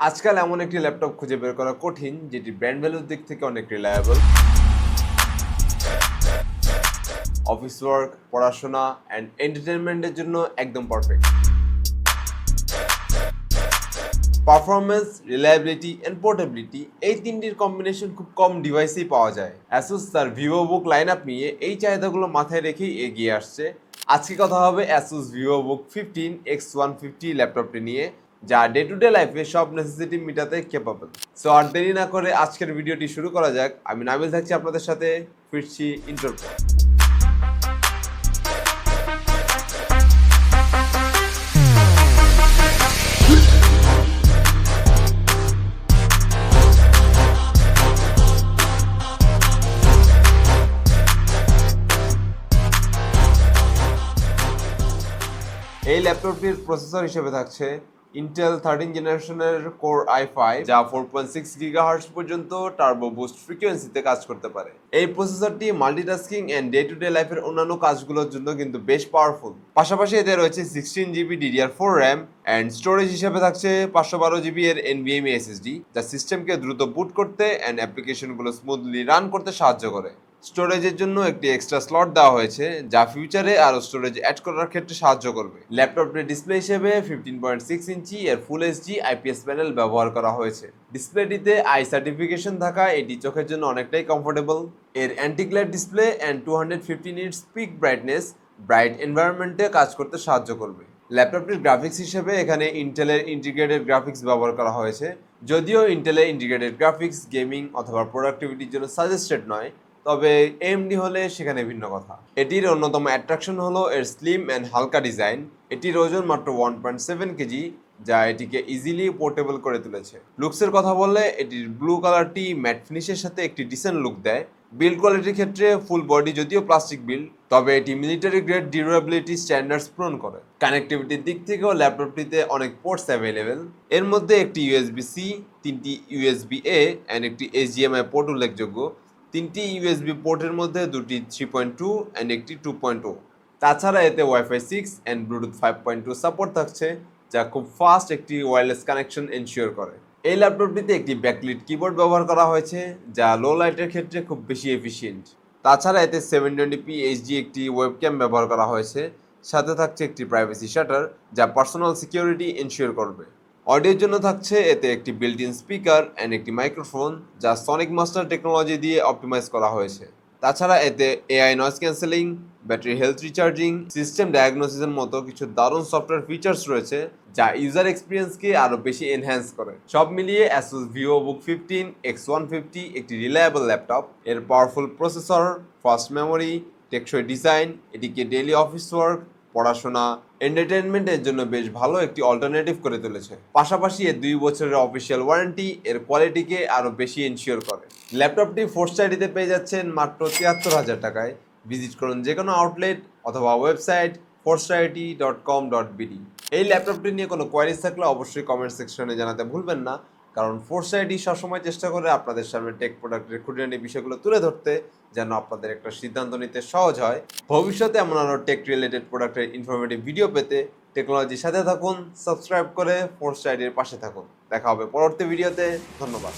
আজকাল এমন একটি ল্যাপটপ খুঁজে বের করা কঠিন যেটি ব্র্যান্ড ভ্যালুর দিক থেকে অনেক রিলায়েবল, অফিস ওয়ার্ক, পড়াশোনা অ্যান্ড এন্টারটেনমেন্টের জন্য একদম perfect. Performance, reliability and portability এই তিনটির কম্বিনেশন খুব কম ডিভাইসেই পাওয়া যায়। অ্যাসুস তার ভিভোবুক লাইন আপ নিয়ে এই চাহিদাগুলো মাথায় রেখেই এগিয়ে আসছে। আজকে কথা হবে অ্যাসুস ভিভোবুক 15X150 ল্যাপটপটি নিয়ে, যা ডে টু ডে লাইফে সব নেসেসিটি মেটাতে ক্যাপাবল। সো আর দেরি না করে আজকের ভিডিওটি শুরু করা যাক। আমি নাবিল থাকছি আপনাদের সাথে, ফিরছি ইন্টার। এই ল্যাপটপটির প্রসেসর হিসেবে থাকছে ইন্টেল 13 জেনারেশনের কোর i5, যা 4.6 গিগাহার্টজ পর্যন্ত টার্বো বুস্ট ফ্রিকোয়েন্সিতে কাজ করতে পারে। এই প্রসেসরটি multitasking and day to day লাইফের অন্যান্য কাজগুলোর জন্য কিন্তু বেশ পাওয়ারফুল। পাশাপাশি এতে রয়েছে 16GB DDR4 RAM and storage হিসেবে থাকছে 512GB এর NVMe SSD, যা সিস্টেমকে দ্রুত বুট করতে অ্যান্ড অ্যাপ্লিকেশনগুলো স্মুথলি রান করতে সাহায্য করে। স্টোরেজের জন্য একটি এক্সট্রা স্লট দেওয়া হয়েছে, যা ফিউচারে আরও স্টোরেজ অ্যাড করার ক্ষেত্রে সাহায্য করবে। ল্যাপটপটির ডিসপ্লে হিসেবে 15.6 ইঞ্চি এর ফুল এইচডি IPS প্যানেল ব্যবহার করা হয়েছে। ডিসপ্লেটিতে আই সার্টিফিকেশন থাকা এটি চোখের জন্য অনেকটাই কমফোর্টেবল। এর anti glare display and 250 nits peak brightness bright এনভায়রনমেন্টে কাজ করতে সাহায্য করবে। ল্যাপটপটির গ্রাফিক্স হিসেবে এখানে ইন্টেলের ইন্টিগ্রেটেড গ্রাফিক্স ব্যবহার করা হয়েছে। যদিও ইন্টেলের ইন্টিগ্রেটেড গ্রাফিক্স গেমিং অথবা প্রোডাক্টিভিটির জন্য সাজেস্টেড নয়, তবে AMD হলে সেখানে ভিন্ন কথা। এটির অন্যতম অ্যাট্রাকশন হলো এর স্লিম অ্যান্ড হালকা ডিজাইন। এটির ওজন মাত্র 1.7 কেজি, যা এটিকে ইজিলি পোর্টেবল করে তুলেছে। লুকসের কথা বললে এটির ব্লু কালারটি ম্যাট ফিনিশের সাথে একটি ডিসেন্ট লুক দেয়। বিল্ড কোয়ালিটির ক্ষেত্রে ফুল বডি যদিও প্লাস্টিক বিল্ড, তবে এটি মিলিটারি গ্রেড ডিউরেবিলিটি স্ট্যান্ডার্ডস পূরণ করে। কানেক্টিভিটির দিক থেকেও ল্যাপটপটিতে অনেক পোর্টস অ্যাভেলেবেল। এর মধ্যে একটি USB-C, 3টি USB-A অ্যান্ড একটি HDMI পোর্ট উল্লেখযোগ্য। 3টি USB পোর্টের মধ্যে 2টি 3.2 অ্যান্ড একটি 2.0। তাছাড়া এতে Wi-Fi 6 অ্যান্ড Bluetooth 5.2 সাপোর্ট থাকছে, যা খুব ফাস্ট একটি ওয়্যারলেস কানেকশন এনশিওর করে। এই ল্যাপটপটিতে একটি ব্যাকলিট কিবোর্ড ব্যবহার করা হয়েছে, যা লো লাইটের ক্ষেত্রে খুব বেশি এফিশিয়েন্ট। তাছাড়া এতে 720p HD একটি ওয়েবক্যাম ব্যবহার করা হয়েছে, সাথে থাকছে একটি প্রাইভেসি শাটার, যা পার্সোনাল সিকিউরিটি এনশিওর করবে। অডিওর জন্য থাকছে এতে একটি বিল্ট ইন স্পিকার অ্যান্ড একটি মাইক্রোফোন, যা সনিক মাস্টার টেকনোলজি দিয়ে অপটিমাইজ করা হয়েছে। তাছাড়া এতে AI noise cancelling, battery health recharging, system ডায়াগনোসিসের মতো কিছু দারুণ সফটওয়্যার ফিচার্স রয়েছে, যা ইউজার এক্সপিরিয়েন্সকে আরও বেশি এনহ্যান্স করে। সব মিলিয়ে অ্যাসুস ভিভোবুক 15X150 একটি রিলায়েবল ল্যাপটপ। এর পাওয়ারফুল প্রসেসর, ফাস্ট মেমোরি, টেকসই ডিজাইন এটিকে ডেইলি অফিস ওয়ার্ক, পড়াশোনা, এন্টারটেনমেন্টের জন্য বেশ ভালো একটি অল্টারনেটিভ করে তুলেছে। পাশাপাশি এর 2 বছরের অফিসিয়াল ওয়ারেন্টি এর কোয়ালিটিকে আরও বেশি এনশিওর করে। ল্যাপটপটি ফোর্স সাইডিতে পেয়ে যাচ্ছেন মাত্র 73,000 টাকায়। ভিজিট করুন যে কোনো আউটলেট অথবা ওয়েবসাইট forsighty.com.bd। এই ল্যাপটপটি নিয়ে কোনো কোয়ারিজ থাকলে অবশ্যই কমেন্ট সেকশনে জানাতে ভুলবেন না, কারণ ফোর্সাইটি সবসময় চেষ্টা করে আপনাদের সামনে টেক প্রোডাক্টের খুঁটিনাটি বিষয়গুলো তুলে ধরতে, যেন আপনাদের একটা সিদ্ধান্ত নিতে সহজ হয়। ভবিষ্যতে এমন আরও টেক রিলেটেড প্রোডাক্টের ইনফরমেটিভ ভিডিও পেতে টেকনোলজির সাথে থাকুন, সাবস্ক্রাইব করে ফোর্সাইটির পাশে থাকুন। দেখা হবে পরবর্তী ভিডিওতে। ধন্যবাদ।